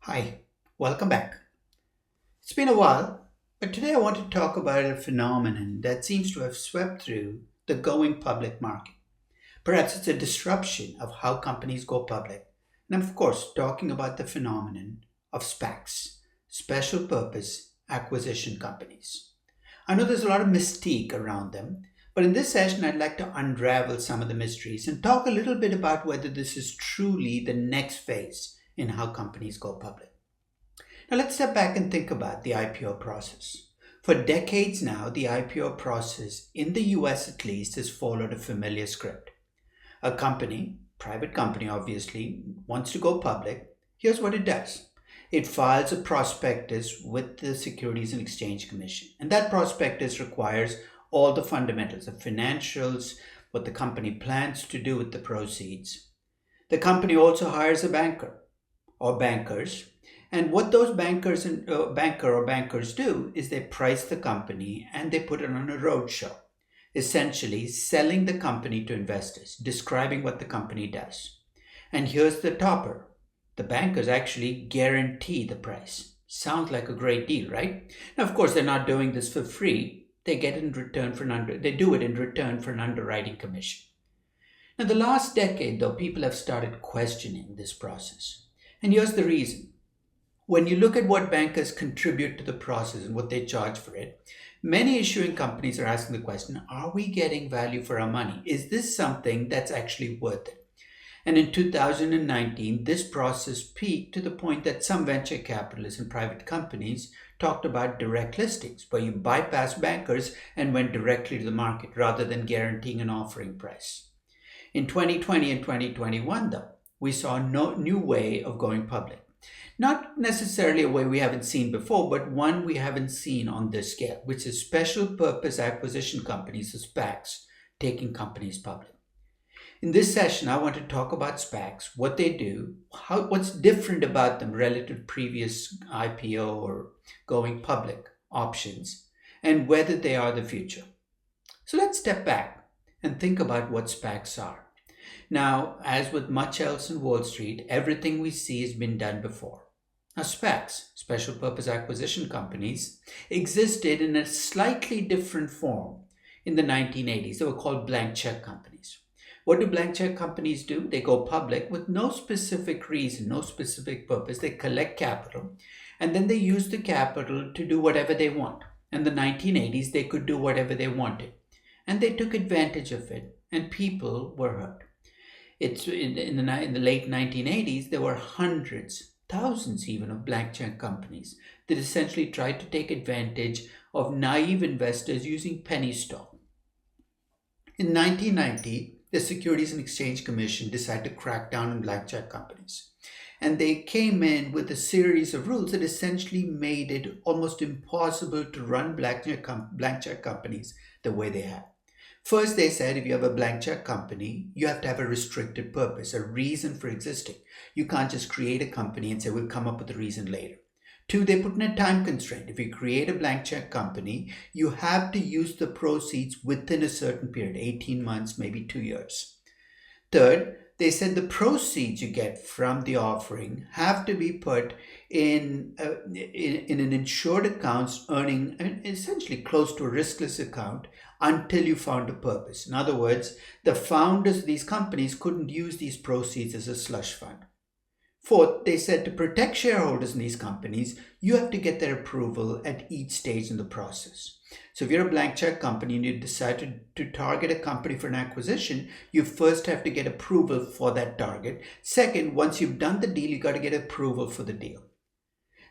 Hi, welcome back. It's been a while, but today I want to talk about a phenomenon that seems to have swept through the going public market. Perhaps it's a disruption of how companies go public. And I'm, of course, talking about the phenomenon of SPACs, special purpose acquisition companies. I know there's a lot of mystique around them, but in this session, I'd like to unravel some of the mysteries and talk a little bit about whether this is truly the next phase in how companies go public. Now let's step back and think about the IPO process. For decades now, the IPO process, in the US at least, has followed a familiar script. A company, private company obviously, wants to go public. Here's what it does. It files a prospectus with the Securities and Exchange Commission. And that prospectus requires all the fundamentals of financials, what the company plans to do with the proceeds. The company also hires a banker or bankers. And what those bankers do is they price the company and they put it on a roadshow, essentially selling the company to investors, describing what the company does. And here's the topper. The bankers actually guarantee the price. Sounds like a great deal, right? Now, of course, they're not doing this for free. They get it in return they do it in return for an underwriting commission. Now, the last decade, though, people have started questioning this process. And here's the reason. When you look at what bankers contribute to the process and what they charge for it, many issuing companies are asking the question, are we getting value for our money? Is this something that's actually worth it? And in 2019, this process peaked to the point that some venture capitalists and private companies talked about direct listings, where you bypass bankers and went directly to the market rather than guaranteeing an offering price. In 2020 and 2021, though, we saw no new way of going public. Not necessarily a way we haven't seen before, but one we haven't seen on this scale, which is special purpose acquisition companies, or SPACs, taking companies public. In this session, I want to talk about SPACs, what they do, what's different about them relative to previous IPO or going public options, and whether they are the future. So let's step back and think about what SPACs are. Now, as with much else in Wall Street, everything we see has been done before. Now, SPACs, special purpose acquisition companies, existed in a slightly different form in the 1980s. They were called blank check companies. What do blank check companies do? They go public with no specific reason, no specific purpose. They collect capital, and then they use the capital to do whatever they want. In the 1980s, they could do whatever they wanted, and they took advantage of it, and people were hurt. It's in the late 1980s, there were hundreds, thousands even, of blank check companies that essentially tried to take advantage of naive investors using penny stock. In 1990, the Securities and Exchange Commission decided to crack down on blank check companies. And they came in with a series of rules that essentially made it almost impossible to run blank check companies the way they had. First, they said if you have a blank check company, you have to have a restricted purpose, a reason for existing. You can't just create a company and say, we'll come up with a reason later. Two, they put in a time constraint. If you create a blank check company, you have to use the proceeds within a certain period, 18 months, maybe 2 years. Third, they said the proceeds you get from the offering have to be put in an insured account earning essentially close to a riskless account until you found a purpose. In other words, the founders of these companies couldn't use these proceeds as a slush fund. Fourth, they said to protect shareholders in these companies, you have to get their approval at each stage in the process. So if you're a blank check company and you decide to target a company for an acquisition, you first have to get approval for that target. Second, once you've done the deal, you got to get approval for the deal.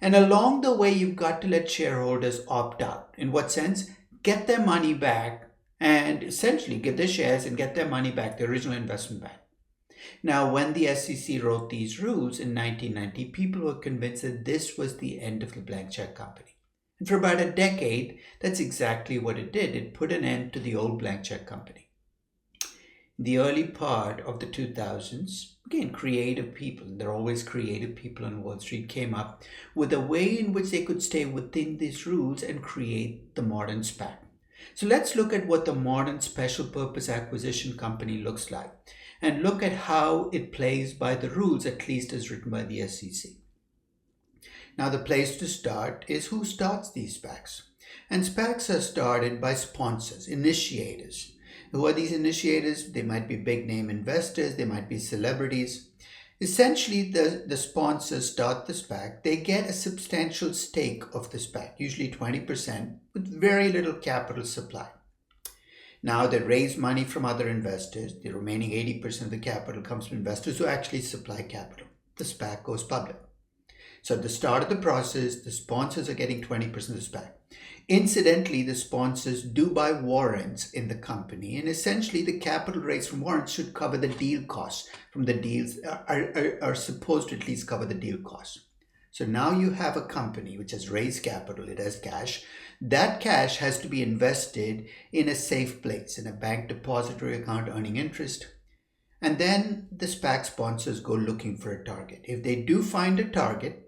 And along the way, you've got to let shareholders opt out. In what sense? Get their money back and essentially give their shares and get their money back, the original investment back. Now, when the SEC wrote these rules in 1990, people were convinced that this was the end of the blank check company. And for about a decade, that's exactly what it did. It put an end to the old blank check company. The early part of the 2000s, again, creative people, and there are always creative people on Wall Street, came up with a way in which they could stay within these rules and create the modern SPAC. So let's look at what the modern special purpose acquisition company looks like and look at how it plays by the rules, at least as written by the SEC. Now, the place to start is who starts these SPACs. And SPACs are started by sponsors, initiators. Who are these initiators? They might be big name investors, they might be celebrities. Essentially, the sponsors start the SPAC. They get a substantial stake of the SPAC, usually 20%, with very little capital supply. Now they raise money from other investors. The remaining 80% of the capital comes from investors who actually supply capital. The SPAC goes public. So at the start of the process, the sponsors are getting 20% of the SPAC. Incidentally, the sponsors do buy warrants in the company, and essentially the capital raised from warrants should cover the deal costs from the deals, are supposed to at least cover the deal costs. So now you have a company which has raised capital, it has cash. That cash has to be invested in a safe place, in a bank depository account earning interest. And then the SPAC sponsors go looking for a target. If they do find a target,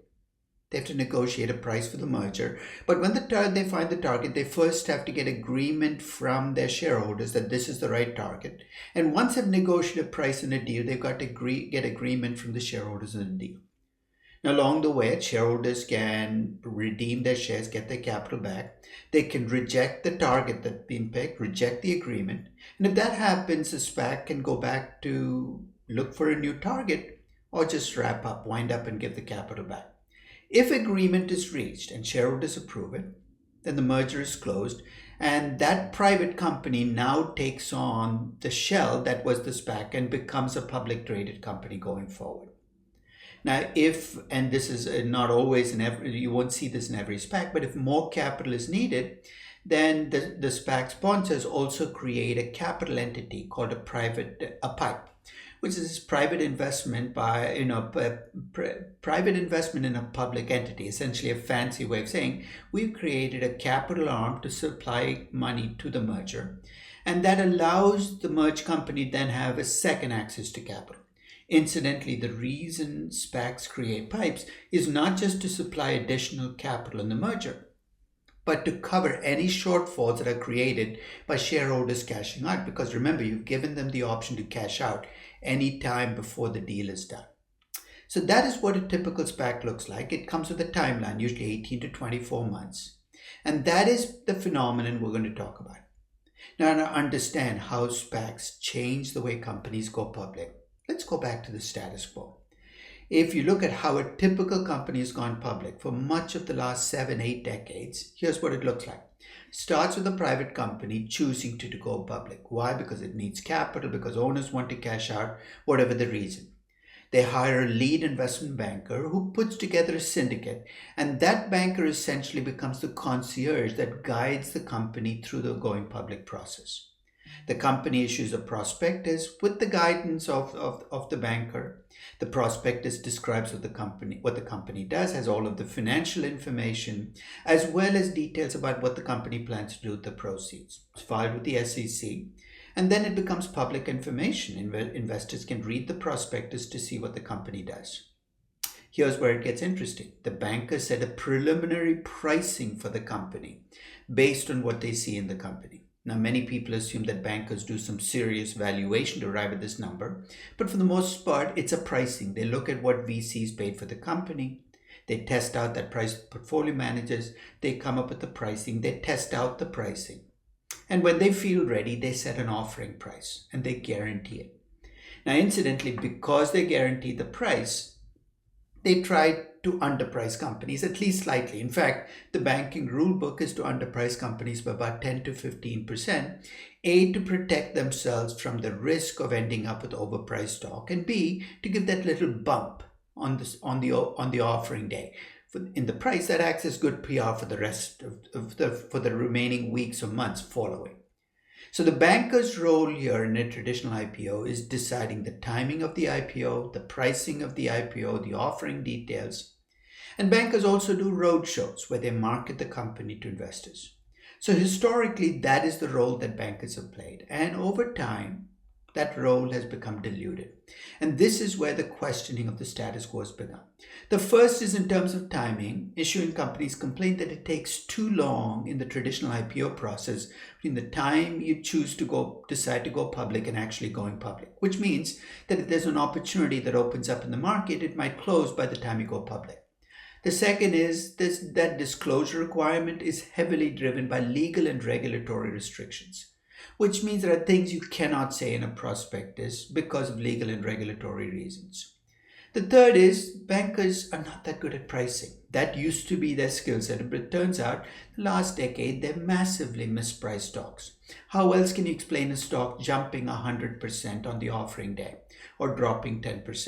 they have to negotiate a price for the merger. But when they find the target, they first have to get agreement from their shareholders that this is the right target. And once they've negotiated a price in a deal, they've got to get agreement from the shareholders in the deal. Now, along the way, shareholders can redeem their shares, get their capital back. They can reject the target that's been picked, reject the agreement. And if that happens, the SPAC can go back to look for a new target or just wrap up, wind up and give the capital back. If agreement is reached and shareholders approve it, then the merger is closed and that private company now takes on the shell that was the SPAC and becomes a public traded company going forward. Now, and this is not always you won't see this in every SPAC, but if more capital is needed, then the SPAC sponsors also create a capital entity called a PIPE, which is this private investment private investment in a public entity, essentially a fancy way of saying we've created a capital arm to supply money to the merger, and that allows the merged company then have a second access to capital. Incidentally, the reason SPACs create pipes is not just to supply additional capital in the merger, but to cover any shortfalls that are created by shareholders cashing out. Because remember, you've given them the option to cash out any time before the deal is done. So that is what a typical SPAC looks like. It comes with a timeline, usually 18 to 24 months. And that is the phenomenon we're going to talk about. Now, to understand how SPACs change the way companies go public, let's go back to the status quo. If you look at how a typical company has gone public for much of the last 7-8 decades, here's what it looks like. Starts with a private company choosing to go public. Why? Because it needs capital, because owners want to cash out, whatever the reason. They hire a lead investment banker who puts together a syndicate, and that banker essentially becomes the concierge that guides the company through the going public process. The company issues a prospectus with the guidance of the banker. The prospectus describes what the company does, has all of the financial information, as well as details about what the company plans to do with the proceeds. It's filed with the SEC, and then it becomes public information. Investors can read the prospectus to see what the company does. Here's where it gets interesting. The banker set a preliminary pricing for the company based on what they see in the company. Now, many people assume that bankers do some serious valuation to arrive at this number, but for the most part, it's a pricing. They look at what VCs paid for the company. They test out that price with portfolio managers. They come up with the pricing. They test out the pricing. And when they feel ready, they set an offering price and they guarantee it. Now, incidentally, because they guarantee the price, they try to underprice companies, at least slightly. In fact, the banking rule book is to underprice companies by about 10 to 15%, A, to protect themselves from the risk of ending up with overpriced stock, and B, to give that little bump on the offering day. In the price, that acts as good PR for the rest for the remaining weeks or months following. So the banker's role here in a traditional IPO is deciding the timing of the IPO, the pricing of the IPO, the offering details. And bankers also do roadshows where they market the company to investors. So historically, that is the role that bankers have played. And over time, that role has become diluted. And this is where the questioning of the status quo has begun. The first is in terms of timing. Issuing companies complain that it takes too long in the traditional IPO process between the time you decide to go public and actually going public, which means that if there's an opportunity that opens up in the market, it might close by the time you go public. The second is that disclosure requirement is heavily driven by legal and regulatory restrictions, which means there are things you cannot say in a prospectus because of legal and regulatory reasons. The third is bankers are not that good at pricing. That used to be their skill set, but it turns out the last decade they've massively mispriced stocks. How else can you explain a stock jumping 100% on the offering day or dropping 10%?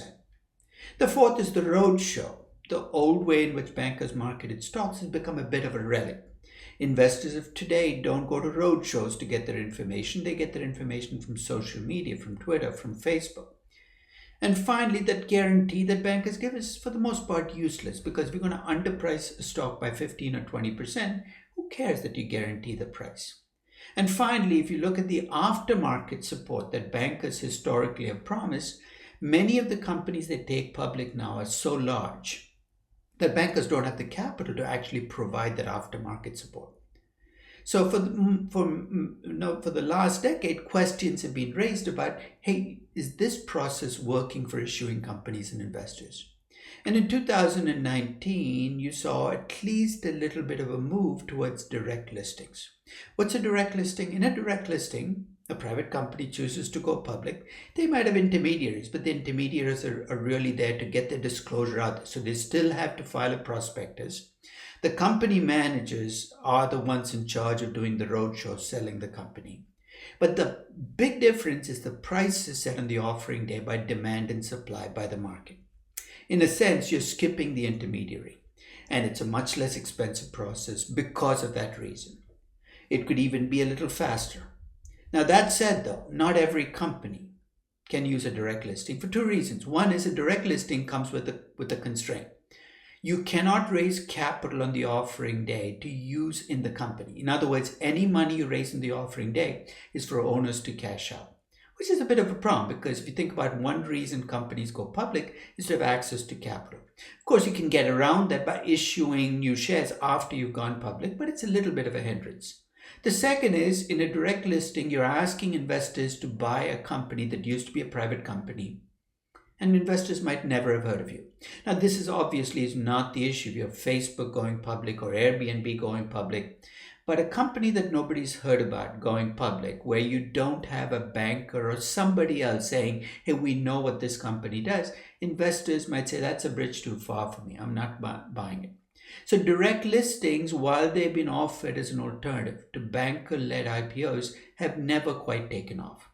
The fourth is the roadshow. The old way in which bankers marketed stocks has become a bit of a relic. Investors of today don't go to roadshows to get their information. They get their information from social media, from Twitter, from Facebook. And finally, that guarantee that bankers give is for the most part useless, because if you're going to underprice a stock by 15 or 20%, who cares that you guarantee the price? And finally, if you look at the aftermarket support that bankers historically have promised, many of the companies that take public now are so large that bankers don't have the capital to actually provide that aftermarket support. So for the last decade, questions have been raised about, hey, is this process working for issuing companies and investors? And in 2019, you saw at least a little bit of a move towards direct listings. What's a direct listing? In a direct listing, a private company chooses to go public. They might have intermediaries, but the intermediaries are really there to get the disclosure out there. So they still have to file a prospectus. The company managers are the ones in charge of doing the roadshow, selling the company. But the big difference is the price is set on the offering day by demand and supply by the market. In a sense, you're skipping the intermediary, and it's a much less expensive process because of that reason. It could even be a little faster. Now, that said, though, not every company can use a direct listing for two reasons. One is a direct listing comes with a constraint. You cannot raise capital on the offering day to use in the company. In other words, any money you raise in the offering day is for owners to cash out, which is a bit of a problem, because if you think about one reason companies go public is to have access to capital. Of course, you can get around that by issuing new shares after you've gone public, but it's a little bit of a hindrance. The second is, in a direct listing, you're asking investors to buy a company that used to be a private company, and investors might never have heard of you. Now, this is not the issue. You have Facebook going public or Airbnb going public, but a company that nobody's heard about going public, where you don't have a banker or somebody else saying, hey, we know what this company does, investors might say, that's a bridge too far for me. I'm not buying it. So direct listings, while they've been offered as an alternative to banker-led IPOs, have never quite taken off.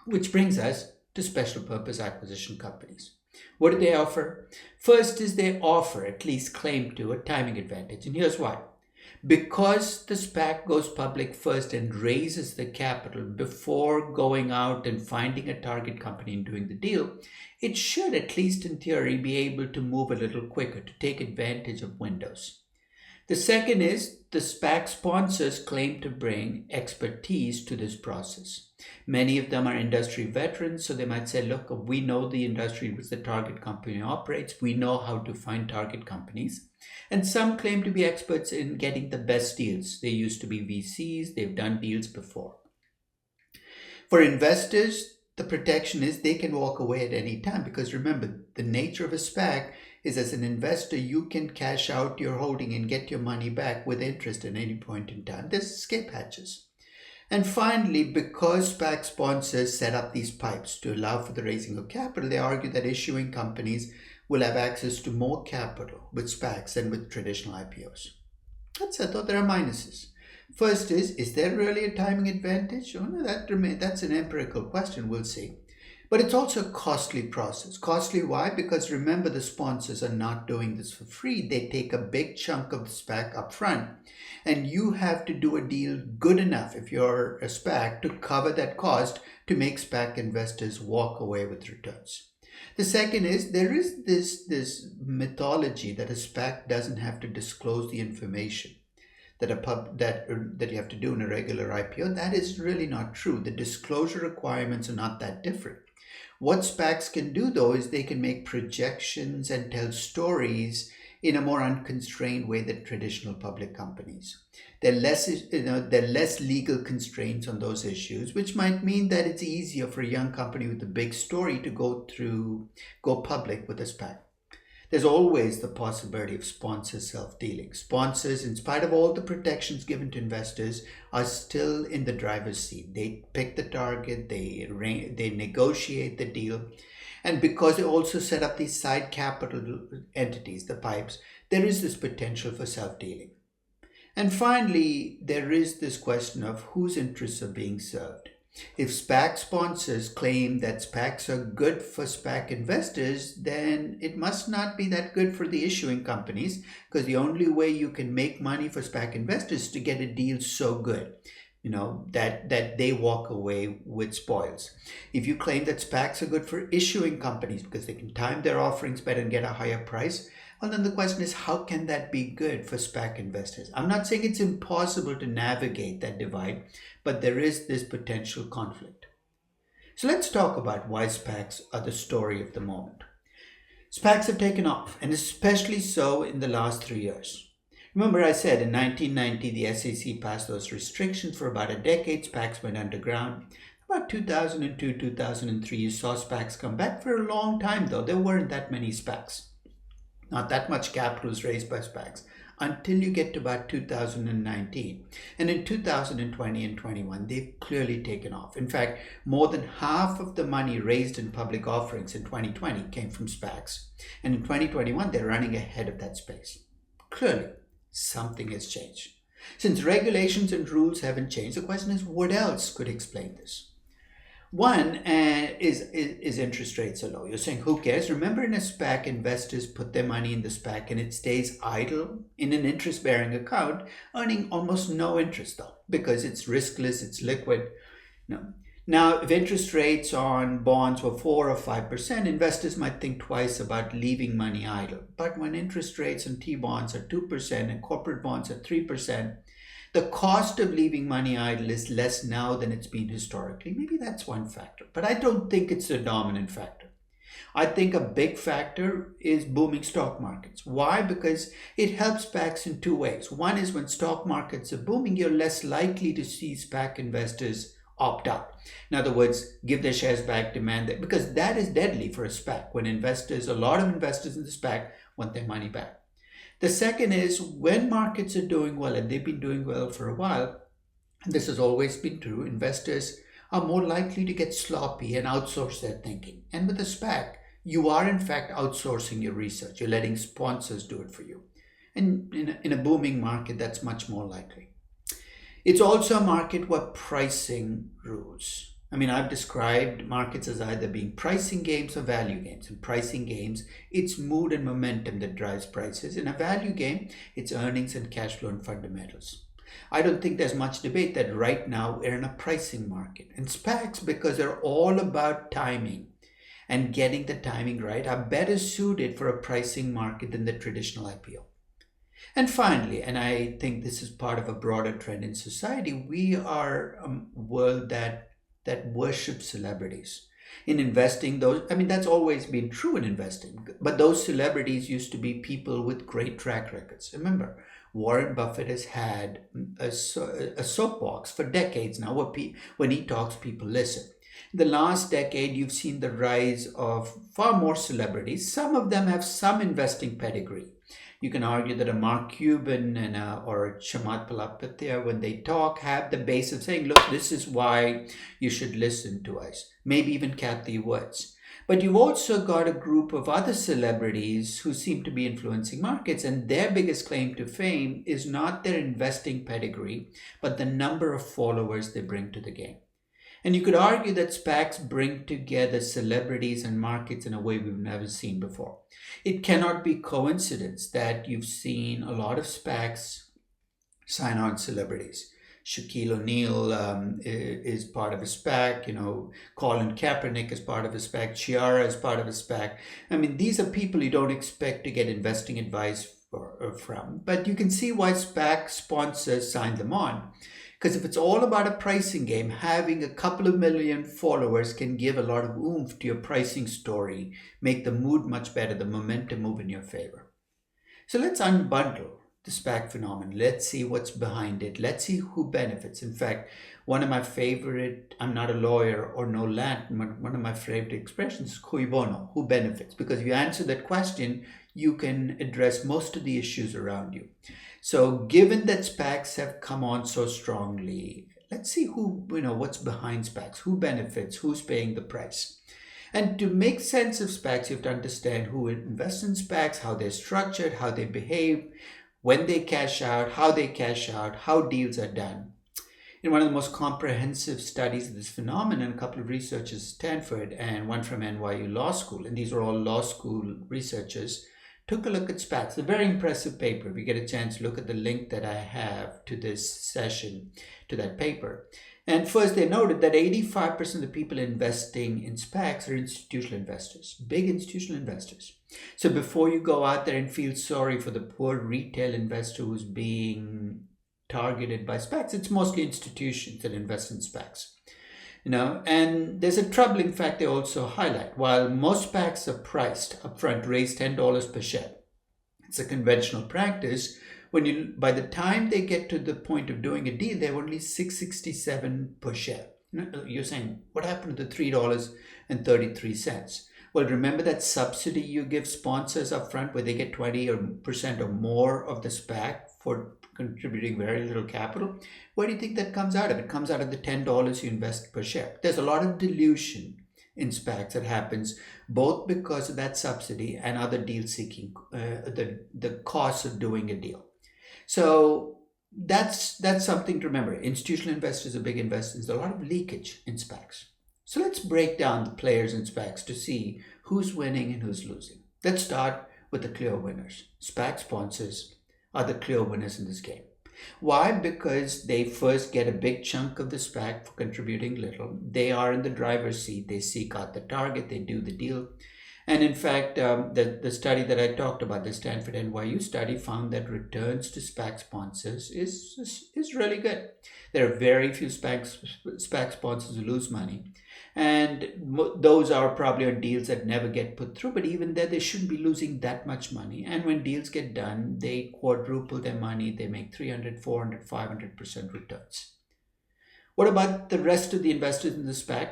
Which brings us to special purpose acquisition companies. What do they offer? First is they offer, at least claim to, a timing advantage. And here's why. Because the SPAC goes public first and raises the capital before going out and finding a target company and doing the deal, it should, at least in theory, be able to move a little quicker to take advantage of windows. The second is the SPAC sponsors claim to bring expertise to this process. Many of them are industry veterans, so they might say, look, we know the industry in which the target company operates. We know how to find target companies. And some claim to be experts in getting the best deals. They used to be VCs. They've done deals before. For investors, the protection is they can walk away at any time, because remember, the nature of a SPAC is, as an investor, you can cash out your holding and get your money back with interest at any point in time. There's escape hatches. And finally, because SPAC sponsors set up these pipes to allow for the raising of capital, they argue that issuing companies will have access to more capital with SPACs than with traditional IPOs. I thought there are minuses. First is there really a timing advantage? Oh, no, that's an empirical question. We'll see. But it's also a costly process. Costly, why? Because remember, the sponsors are not doing this for free. They take a big chunk of the SPAC up front. And you have to do a deal good enough, if you're a SPAC, to cover that cost to make SPAC investors walk away with returns. The second is, there is this mythology that a SPAC doesn't have to disclose the information that you have to do in a regular IPO. That is really not true. The disclosure requirements are not that different. What SPACs can do, though, is they can make projections and tell stories in a more unconstrained way than traditional public companies. There are less legal constraints on those issues, which might mean that it's easier for a young company with a big story to go public with a SPAC. There's always the possibility of sponsor self-dealing. Sponsors, in spite of all the protections given to investors, are still in the driver's seat. They pick the target, they negotiate the deal, and because they also set up these side capital entities, the pipes, there is this potential for self-dealing. And finally, there is this question of whose interests are being served. If SPAC sponsors claim that SPACs are good for SPAC investors, then it must not be that good for the issuing companies, because the only way you can make money for SPAC investors is to get a deal so good, that they walk away with spoils. If you claim that SPACs are good for issuing companies because they can time their offerings better and get a higher price, well, then the question is, how can that be good for SPAC investors? I'm not saying it's impossible to navigate that divide, but there is this potential conflict. So let's talk about why SPACs are the story of the moment. SPACs have taken off, and especially so in the last 3 years. Remember I said in 1990, the SEC passed those restrictions for about a decade. SPACs went underground. About 2002, 2003, you saw SPACs come back. For a long time, though, there weren't that many SPACs. Not that much capital was raised by SPACs until you get to about 2019. And in 2020 and 21, they've clearly taken off. In fact, more than half of the money raised in public offerings in 2020 came from SPACs. And in 2021, they're running ahead of that space. Clearly, something has changed. Since regulations and rules haven't changed, the question is, what else could explain this? One is interest rates are low. You're saying, who cares? Remember, in a SPAC, investors put their money in the SPAC and it stays idle in an interest-bearing account, earning almost no interest, though, because it's riskless, it's liquid. Now, if interest rates on bonds were 4 or 5%, investors might think twice about leaving money idle. But when interest rates on T-bonds are 2% and corporate bonds are 3%, the cost of leaving money idle is less now than it's been historically. Maybe that's one factor, but I don't think it's the dominant factor. I think a big factor is booming stock markets. Why? Because it helps SPACs in two ways. One is when stock markets are booming, you're less likely to see SPAC investors opt out. In other words, give their shares back, demand that, because that is deadly for a SPAC when a lot of investors in the SPAC want their money back. The second is when markets are doing well, and they've been doing well for a while, and this has always been true, investors are more likely to get sloppy and outsource their thinking. And with a SPAC, you are in fact outsourcing your research. You're letting sponsors do it for you. And in a booming market, that's much more likely. It's also a market where pricing rules. I've described markets as either being pricing games or value games. In pricing games, it's mood and momentum that drives prices. In a value game, it's earnings and cash flow and fundamentals. I don't think there's much debate that right now we're in a pricing market. And SPACs, because they're all about timing and getting the timing right, are better suited for a pricing market than the traditional IPO. And finally, and I think this is part of a broader trend in society, we are a world that worships celebrities. In investing, that's always been true in investing, but those celebrities used to be people with great track records. Remember, Warren Buffett has had a soapbox for decades now where when he talks, people listen. In the last decade, you've seen the rise of far more celebrities. Some of them have some investing pedigree. You can argue that a Mark Cuban or a Chamath Palihapitiya, when they talk, have the base of saying, look, this is why you should listen to us. Maybe even Kathy Woods. But you've also got a group of other celebrities who seem to be influencing markets, and their biggest claim to fame is not their investing pedigree, but the number of followers they bring to the game. And you could argue that SPACs bring together celebrities and markets in a way we've never seen before. It cannot be coincidence that you've seen a lot of SPACs sign on celebrities. Shaquille O'Neal is part of a SPAC, Colin Kaepernick is part of a SPAC, Ciara is part of a SPAC. These are people you don't expect to get investing advice from, but you can see why SPAC sponsors sign them on. Because if it's all about a pricing game, having a couple of million followers can give a lot of oomph to your pricing story, make the mood much better, the momentum move in your favor. So let's unbundle the SPAC phenomenon. Let's see what's behind it. Let's see who benefits. In fact, one of my favorite, I'm not a lawyer or no Latin, but one of my favorite expressions is cui bono, who benefits. Because if you answer that question, you can address most of the issues around you. So given that SPACs have come on so strongly, let's see what's behind SPACs, who benefits, who's paying the price. And to make sense of SPACs, you have to understand who invests in SPACs, how they're structured, how they behave, when they cash out, how deals are done. In one of the most comprehensive studies of this phenomenon, a couple of researchers at Stanford and one from NYU Law School, and these are all law school researchers, took a look at SPACs. It's a very impressive paper. If you get a chance, look at the link that I have to this session, to that paper. And first, they noted that 85% of the people investing in SPACs are institutional investors, big institutional investors. So before you go out there and feel sorry for the poor retail investor who's being targeted by SPACs, it's mostly institutions that invest in SPACs. And there's a troubling fact they also highlight. While most SPACs are priced upfront, raise $10 per share. It's a conventional practice. By the time they get to the point of doing a deal, they're only $6.67 per share. You're saying, what happened to the $3.33? Well, remember that subsidy you give sponsors up front where they get 20% or more of the SPAC for contributing very little capital? Where do you think that comes out of? It comes out of the $10 you invest per share. There's a lot of dilution in SPACs that happens both because of that subsidy and other deal seeking, the cost of doing a deal. So that's something to remember. Institutional investors are big investors. There's a lot of leakage in SPACs. So let's break down the players in SPACs to see who's winning and who's losing. Let's start with the clear winners. SPAC sponsors are the clear winners in this game. Why? Because they first get a big chunk of the SPAC for contributing little. They are in the driver's seat. They seek out the target. They do the deal. And in fact, the study that I talked about, the Stanford NYU study, found that returns to SPAC sponsors is really good. There are very few SPAC sponsors who lose money. And those are probably on deals that never get put through. But even there, they shouldn't be losing that much money. And when deals get done, they quadruple their money. They make 300, 400, 500% returns. What about the rest of the investors in the SPAC?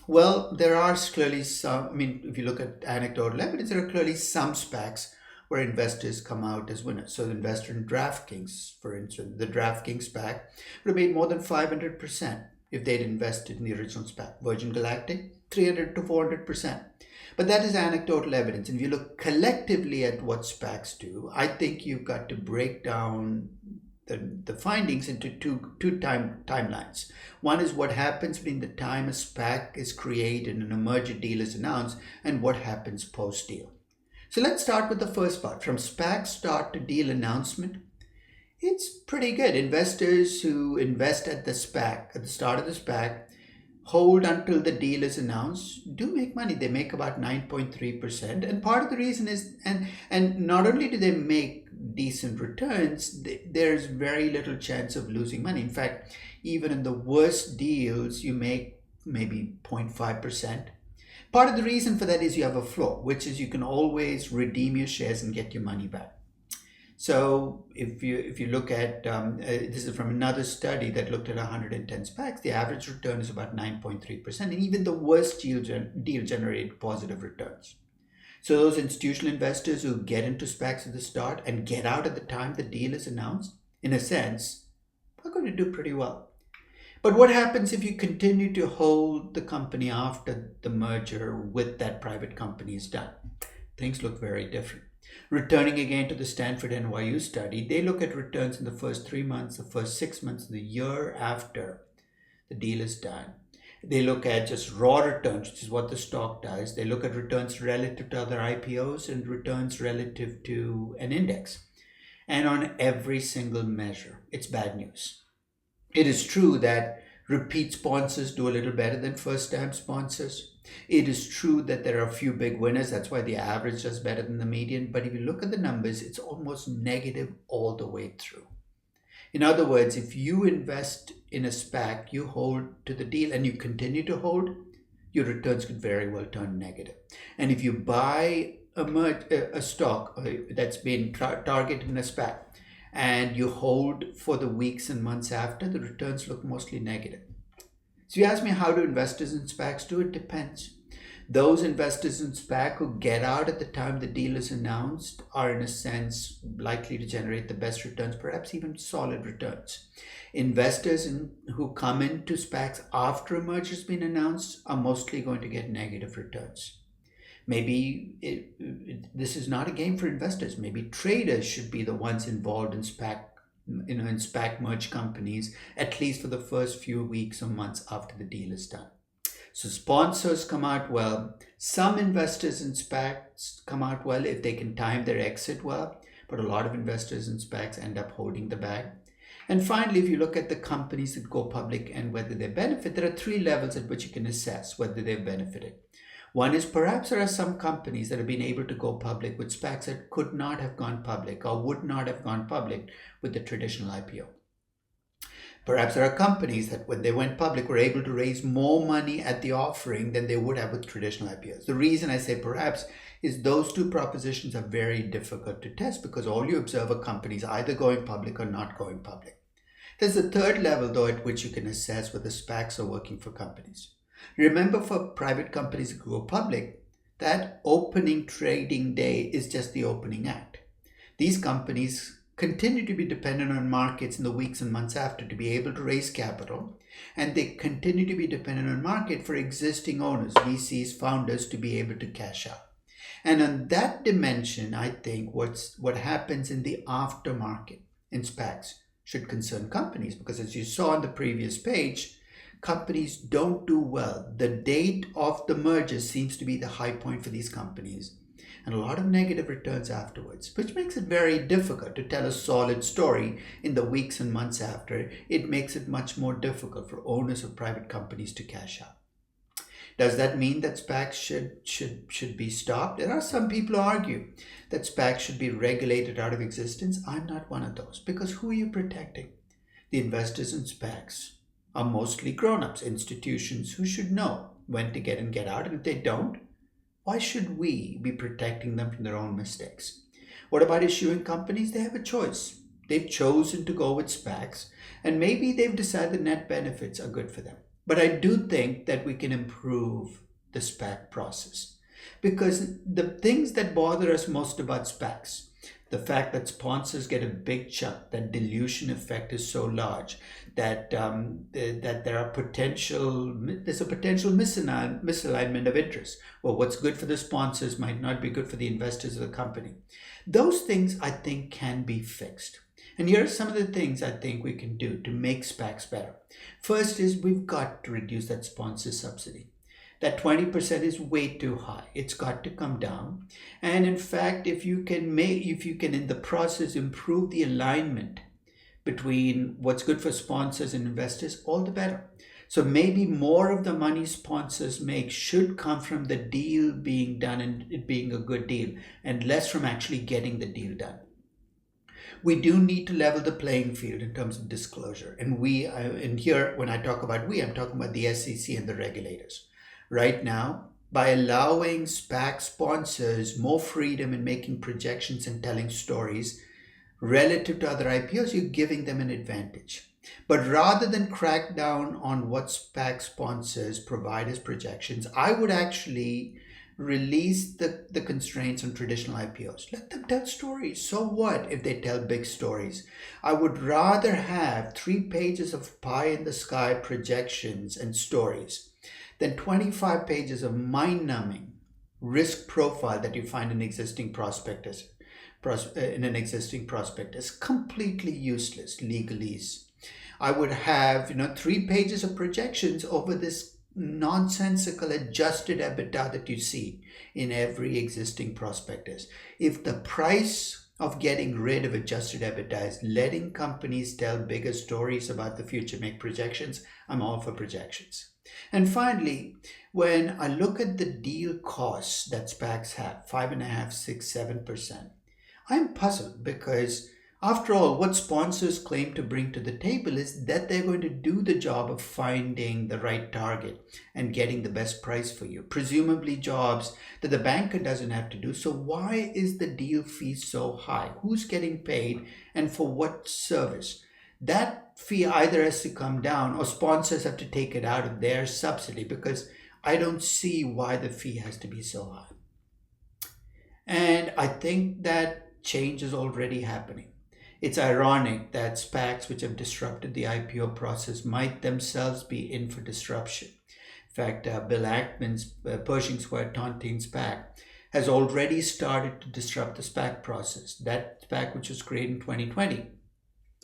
Well, there are clearly some, if you look at anecdotal evidence, there are clearly some SPACs where investors come out as winners. So the investor in DraftKings, for instance, the DraftKings SPAC would have made more than 500% if they'd invested in the original SPAC. Virgin Galactic, 300 to 400%. But that is anecdotal evidence. And if you look collectively at what SPACs do, I think you've got to break down the findings into two timelines. One is what happens between the time a SPAC is created and a merger deal is announced, and what happens post-deal. So let's start with the first part. From SPAC start to deal announcement, it's pretty good. Investors who invest at the SPAC, at the start of the SPAC, hold until the deal is announced, do make money. They make about 9.3%. And part of the reason is, and not only do they make decent returns, there's very little chance of losing money. In fact, even in the worst deals, you make maybe 0.5%. Part of the reason for that is you have a floor, which is you can always redeem your shares and get your money back. So if you look at, this is from another study that looked at 110 SPACs, the average return is about 9.3%, and even the worst deal generated positive returns. So those institutional investors who get into SPACs at the start and get out at the time the deal is announced, in a sense, are going to do pretty well. But what happens if you continue to hold the company after the merger with that private company is done? Things look very different. Returning again to the Stanford NYU study, they look at returns in the first 3 months, the first 6 months, the year after the deal is done. They look at just raw returns, which is what the stock does. They look at returns relative to other IPOs and returns relative to an index. And on every single measure, it's bad news. It is true that repeat sponsors do a little better than first-time sponsors. It is true that there are a few big winners. That's why the average does better than the median. But if you look at the numbers, it's almost negative all the way through. In other words, if you invest in a SPAC, you hold to the deal and you continue to hold, your returns could very well turn negative. And if you buy a stock that's been targeted in a SPAC and you hold for the weeks and months after, the returns look mostly negative. So you ask me, how do investors in SPACs do? It depends. Those investors in SPAC who get out at the time the deal is announced are, in a sense, likely to generate the best returns, perhaps even solid returns. Investors who come into SPACs after a merger has been announced are mostly going to get negative returns. Maybe this is not a game for investors. Maybe traders should be the ones involved in SPAC merge companies, at least for the first few weeks or months after the deal is done. So sponsors come out well. Some investors in SPACs come out well if they can time their exit well, but a lot of investors in SPACs end up holding the bag. And finally, if you look at the companies that go public and whether they benefit, there are three levels at which you can assess whether they've benefited. One is perhaps there are some companies that have been able to go public with SPACs that could not have gone public or would not have gone public with the traditional IPO. Perhaps there are companies that when they went public were able to raise more money at the offering than they would have with traditional IPOs. The reason I say perhaps is those two propositions are very difficult to test because all you observe are companies either going public or not going public. There's a third level, though, at which you can assess whether SPACs are working for companies. Remember, for private companies that go public, that opening trading day is just the opening act. These companies continue to be dependent on markets in the weeks and months after to be able to raise capital, and they continue to be dependent on market for existing owners, VCs, founders, to be able to cash out. And on that dimension, I think what happens in the aftermarket in SPACs should concern companies, because as you saw on the previous page, companies don't do well. The date of the merger seems to be the high point for these companies, and a lot of negative returns afterwards, which makes it very difficult to tell a solid story in the weeks and months after. It makes it much more difficult for owners of private companies to cash out. Does that mean that SPACs should be stopped? There are some people who argue that SPACs should be regulated out of existence. I'm not one of those, because who are you protecting? The investors in SPACs are mostly grown-ups, institutions who should know when to get in, get out, and if they don't, why should we be protecting them from their own mistakes? What about issuing companies? They have a choice. They've chosen to go with SPACs, and maybe they've decided the net benefits are good for them. But I do think that we can improve the SPAC process, because the things that bother us most about SPACs, the fact that sponsors get a big chunk, that dilution effect is so large, that there's a potential misalignment of interest. Well, what's good for the sponsors might not be good for the investors of the company. Those things, I think, can be fixed. And here are some of the things I think we can do to make SPACs better. First is we've got to reduce that sponsor subsidy. That 20% is way too high. It's got to come down. And in fact, if you can in the process improve the alignment between what's good for sponsors and investors, all the better. So maybe more of the money sponsors make should come from the deal being done and it being a good deal, and less from actually getting the deal done. We do need to level the playing field in terms of disclosure. And here, when I talk about I'm talking about the SEC and the regulators. Right now, by allowing SPAC sponsors more freedom in making projections and telling stories relative to other IPOs, you're giving them an advantage. But rather than crack down on what SPAC sponsors provide as projections, I would actually release the constraints on traditional IPOs. Let them tell stories. So what if they tell big stories? I would rather have 3 pages of pie in the sky projections and stories than 25 pages of mind-numbing risk profile that you find in existing prospectus. In an existing prospectus, completely useless legalese. I would have 3 pages of projections over this nonsensical adjusted EBITDA that you see in every existing prospectus. If the price of getting rid of adjusted EBITDA is letting companies tell bigger stories about the future, make projections, I'm all for projections. And finally, when I look at the deal costs that SPACs have, 5.5%, 6%, 7%, I'm puzzled, because after all, what sponsors claim to bring to the table is that they're going to do the job of finding the right target and getting the best price for you, presumably jobs that the banker doesn't have to do. So why is the deal fee so high? Who's getting paid and for what service? That fee either has to come down or sponsors have to take it out of their subsidy, because I don't see why the fee has to be so high. And I think that change is already happening. It's ironic that SPACs, which have disrupted the IPO process, might themselves be in for disruption. In fact, Bill Ackman's Pershing Square Tontine SPAC has already started to disrupt the SPAC process. That SPAC, which was created in 2020,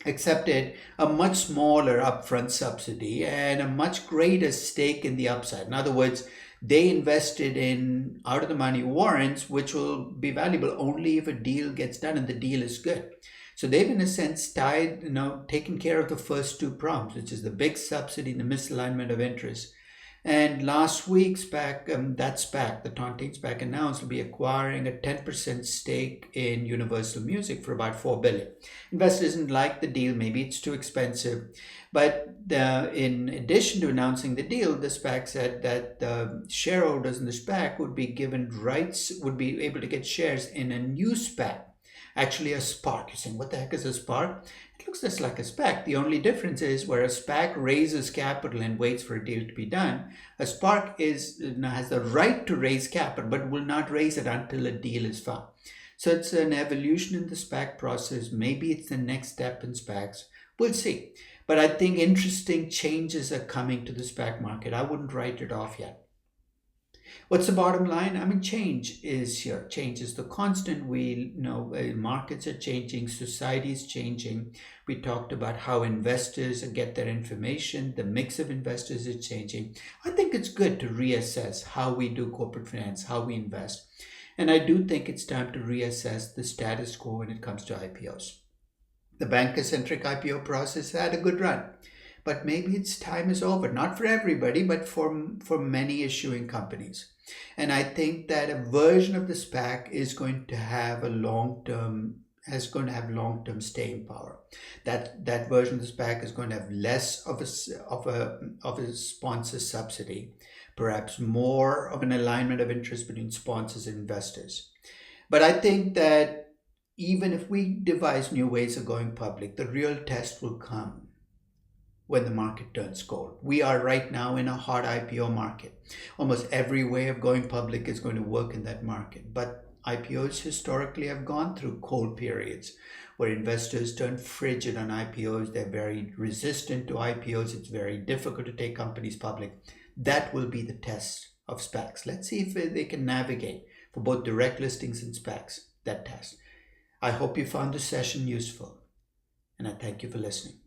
accepted a much smaller upfront subsidy and a much greater stake in the upside. In other words, they invested in out of the money warrants, which will be valuable only if a deal gets done and the deal is good. So they've, in a sense, taken care of the first two problems, which is the big subsidy and the misalignment of interest. And last week, that SPAC, the Tontine SPAC, announced to be acquiring a 10% stake in Universal Music for about $4 billion. Investors didn't like the deal. Maybe it's too expensive. But in addition to announcing the deal, the SPAC said that the shareholders in the SPAC would be given rights, would be able to get shares in a new SPAC. Actually, a SPARC. You're saying, what the heck is a SPARC? It looks just like a SPAC. The only difference is where a SPAC raises capital and waits for a deal to be done, a SPARC has the right to raise capital, but will not raise it until a deal is found. So it's an evolution in the SPAC process. Maybe it's the next step in SPACs. We'll see. But I think interesting changes are coming to the SPAC market. I wouldn't write it off yet. What's the bottom line? I mean, change is here. Change is the constant. We know markets are changing, society is changing. We talked about how investors get their information. The mix of investors is changing. I think it's good to reassess how we do corporate finance, how we invest. And I do think it's time to reassess the status quo when it comes to IPOs. The banker-centric IPO process had a good run. But maybe its time is over, not for everybody, but for many issuing companies. And I think that a version of the SPAC is going to have long-term staying power. That version of the SPAC is going to have less of a sponsor subsidy, perhaps more of an alignment of interest between sponsors and investors. But I think that even if we devise new ways of going public, the real test will come when the market turns cold. We are right now in a hot IPO market. Almost every way of going public is going to work in that market. But IPOs historically have gone through cold periods where investors turn frigid on IPOs. They're very resistant to IPOs. It's very difficult to take companies public. That will be the test of SPACs. Let's see if they can navigate for both direct listings and SPACs, that test. I hope you found this session useful, and I thank you for listening.